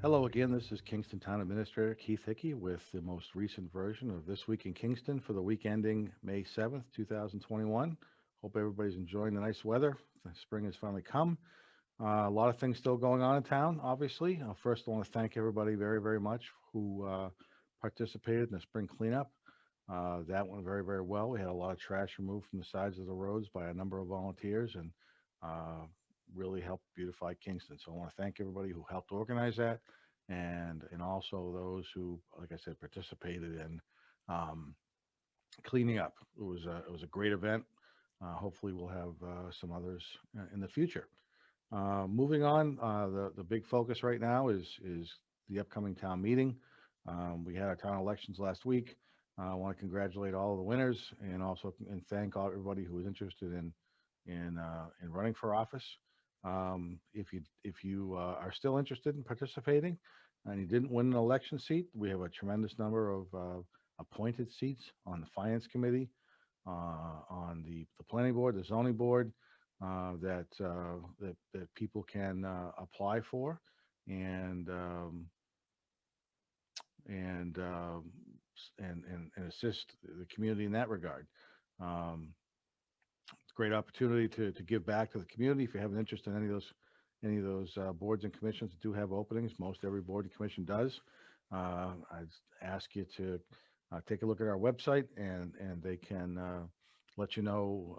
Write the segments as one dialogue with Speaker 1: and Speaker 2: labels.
Speaker 1: Hello again. This is Kingston Town Administrator Keith Hickey with the most recent version of This Week in Kingston for the week ending May 7th, 2021. Hope everybody's enjoying the nice weather. The spring has finally come. A lot of things still going on in town, obviously. First, I want to thank everybody very, very much who participated in the spring cleanup. That went very, very well. We had a lot of trash removed from the sides of the roads by a number of volunteers and uh, really helped beautify Kingston. So I want to thank everybody who helped organize that and also those who, like I said, participated in um, cleaning up. It was a great event. Hopefully, we'll have some others in the future. Moving on, the big focus right now is the upcoming town meeting. We had our town elections last week. I want to congratulate all of the winners and thank everybody who was interested in running for office. If you are still interested in participating and you didn't win an election seat, we have a tremendous number of appointed seats on the finance committee, on the planning board, the zoning board, that people can apply for, and and and assist the community in that regard. Um, it's a great opportunity to give back to the community. If you have an interest in any of those boards and commissions that do have openings, most every board and commission does. I'd ask you to take a look at our website, and they can let you know.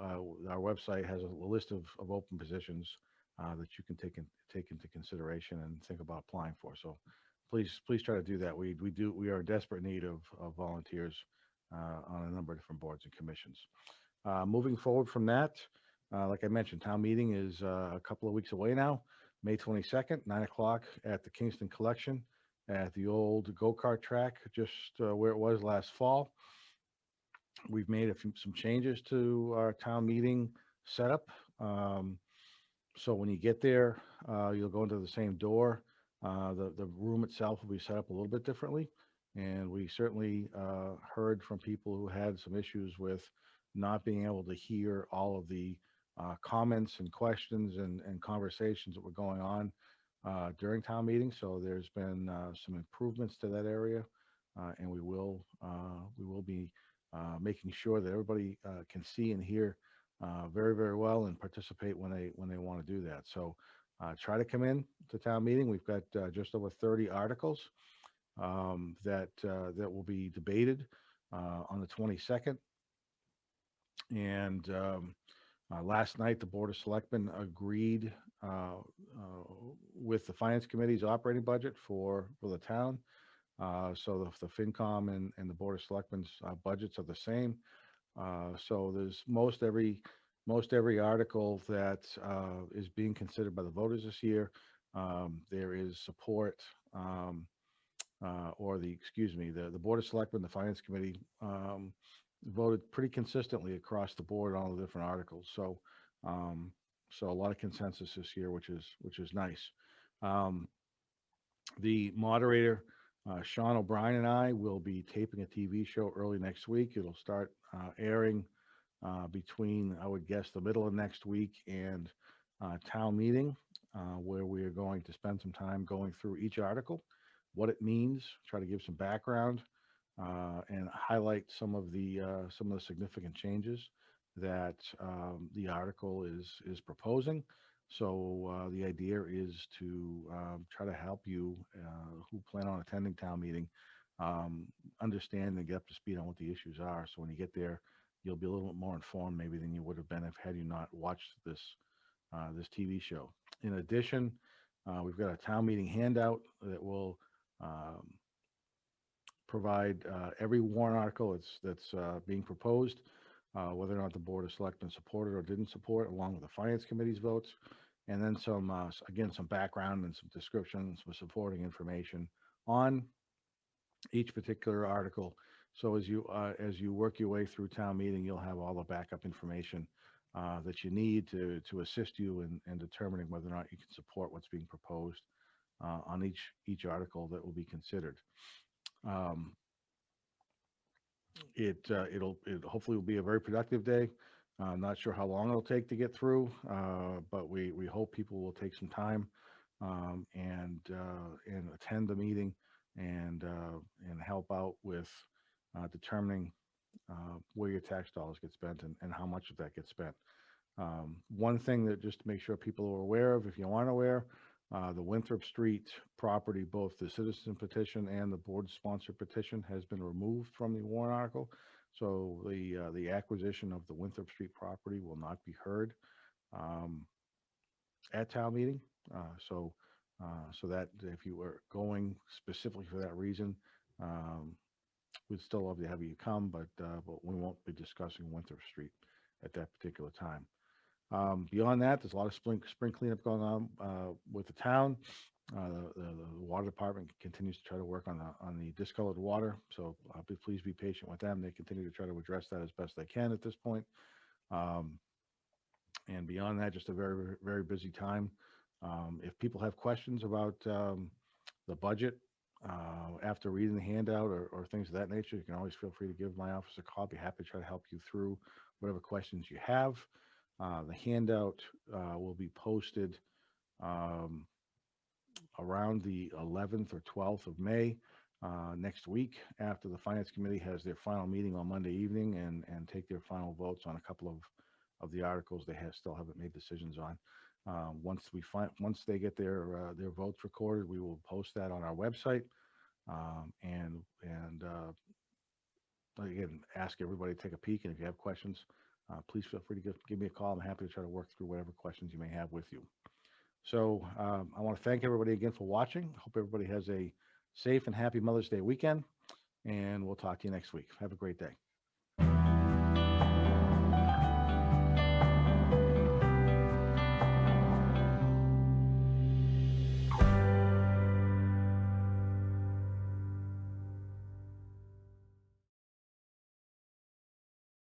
Speaker 1: Our website has a list of open positions that you can take into consideration and think about applying for. So please try to do that. We are in desperate need of volunteers on a number of different boards and commissions. Moving forward from that, like I mentioned, town meeting is a couple of weeks away now, May 22nd, 9 o'clock at the Kingston Collection at the old go-kart track, just where it was last fall. We've made some changes to our town meeting setup. Um, so when you get there, you'll go into the same door. The room itself will be set up a little bit differently. And we certainly heard from people who had some issues with not being able to hear all of the comments and questions and conversations that were going on during town meeting. So there's been some improvements to that area, and we will be making sure that everybody can see and hear very, very well and participate when they want to do that. So try to come in to town meeting. We've got just over 30 articles that will be debated on the 22nd. And last night, the Board of Selectmen agreed with the Finance Committee's operating budget for the town. So the FinCom and the Board of Selectmen's budgets are the same. So there's most every article that is being considered by the voters this year. There is support, or excuse me, the Board of Selectmen, the Finance Committee voted pretty consistently across the board on all the different articles. Um, so a lot of consensus this year, which is nice. Um, the moderator, Sean O'Brien, and I will be taping a TV show early next week. It'll start airing between, I would guess, the middle of next week and town meeting, where we are going to spend some time going through each article, what it means, try to give some background, and highlight some of the significant changes that the article is proposing. So the idea is to try to help you who plan on attending town meeting um, understand and get up to speed on what the issues are. So when you get there, you'll be a little bit more informed maybe than you would have been if had you not watched this TV show. In addition, we've got a town meeting handout that will um, provide every warrant article that's being proposed, whether or not the Board of Selectmen supported or didn't support, along with the Finance Committee's votes, and then again, some background and some description, some supporting information on each particular article. So as you work your way through town meeting, you'll have all the backup information that you need to assist you in determining whether or not you can support what's being proposed on each article that will be considered. Um, it hopefully will be a very productive day. I'm not sure how long it'll take to get through, but we hope people will take some time and attend the meeting and help out with determining where your tax dollars get spent and how much of that gets spent. One thing that just to make sure people are aware of, if you aren't aware, the Winthrop Street property, both the citizen petition and the board sponsored petition has been removed from the warrant article. So the acquisition of the Winthrop Street property will not be heard um, at town meeting. Uh, so so that if you were going specifically for that reason, um, we'd still love to have you come, but we won't be discussing Winthrop Street at that particular time. Beyond that, there's a lot of spring cleanup going on with the town. The water department continues to try to work on the discolored water, so please be patient with them. They continue to try to address that as best they can at this point. Um, and beyond that, just a very very busy time. If people have questions about the budget after reading the handout or things of that nature, you can always feel free to give my office a call. I'll be happy to try to help you through whatever questions you have. The handout will be posted um, around the 11th or 12th of May next week after the Finance Committee has their final meeting on Monday evening and take their final votes on a couple of the articles they still haven't made decisions on. Once they get their votes recorded, we will post that on our website and again ask everybody to take a peek. And if you have questions, please feel free to give me a call. I'm happy to try to work through whatever questions you may have with you. So I want to thank everybody again for watching. Hope everybody has a safe and happy Mother's Day weekend, and we'll talk to you next week. Have a great day.